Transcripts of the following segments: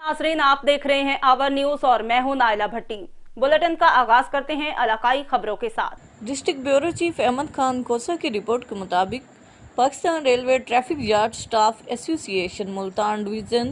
नाज़रीन, आप देख रहे हैं आवर न्यूज और मैं हूं नाइला भट्टी। बुलेटिन का आगाज करते हैं इलाकाई खबरों के साथ। District bureau chief Ahmad Khan Kosa की रिपोर्ट के मुताबिक Pakistan railway traffic yard staff association Multan division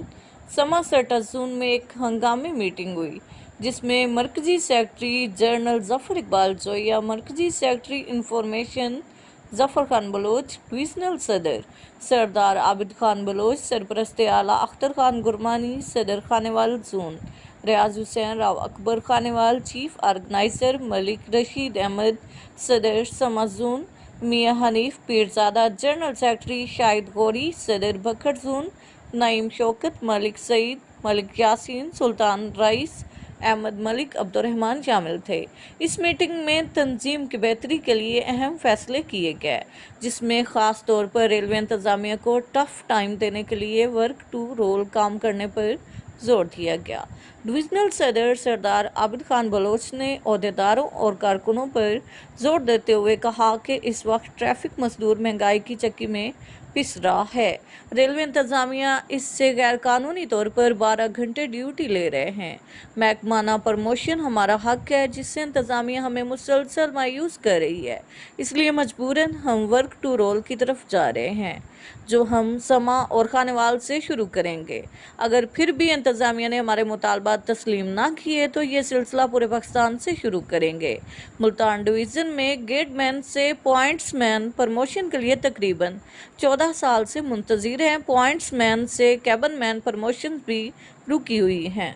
Sama Satta zone में एक हंगामी मीटिंग हुई, जिसमें मरकजी सेक्रेटरी जनरल जफर इकबाल जोया, मरकजी secretary information Zafar Khan Baloch, divisional सदर सरदार आबिद खान बलोच, सरपरस्त आला अख्तर खान गुरमानी, सदर Khanewal zone Riaz Hussain Rao Akbar Khanewal, chief organiser Malik Rashid Ahmad, सदर Sama zone Mian Hanif Pirzada, general secretary Shahid Ghauri, सदर बखर जोन नईम शौकत, मलिक सईद, मलिक यासीन, सुल्तान रईस, अहमद मलिक, अब्दुर्रहमान शामिल थे। इस मीटिंग में तंजीम की बेहतरी के लिए अहम फैसले किए गए, जिसमें ख़ास तौर पर रेलवे इंतज़ामिया को टफ टाइम देने के लिए वर्क टू रोल काम करने पर जोर दिया गया। डिविजनल सदर सरदार आबिद खान बलोच ने अहदेदारों और कारकुनों पर जोर देते हुए कहा कि इस वक्त ट्रैफिक मजदूर महंगाई की चक्की में पिस रहा है। रेलवे इंतजामिया इससे गैर कानूनी तौर पर 12 घंटे ड्यूटी ले रहे हैं। महकमाना प्रमोशन हमारा हक है, जिससे इंतजामिया हमें मुसलसल मायूस कर रही है, इसलिए मजबूरन हम वर्क टू रोल की तरफ जा रहे हैं, जो हम समा और खानेवाल से शुरू करेंगे। अगर फिर भी इंतजामिया ने हमारे मुतालबात तस्लीम ना किए तो ये सिलसिला पूरे पाकिस्तान से शुरू करेंगे। मुल्तान डिवीज़न में गेटमैन से पॉइंट्समैन प्रमोशन के लिए तकरीबन 14 साल से मुंतज़िर हैं। पॉइंट्समैन से कैबिन मैन प्रमोशन भी रुकी हुई हैं।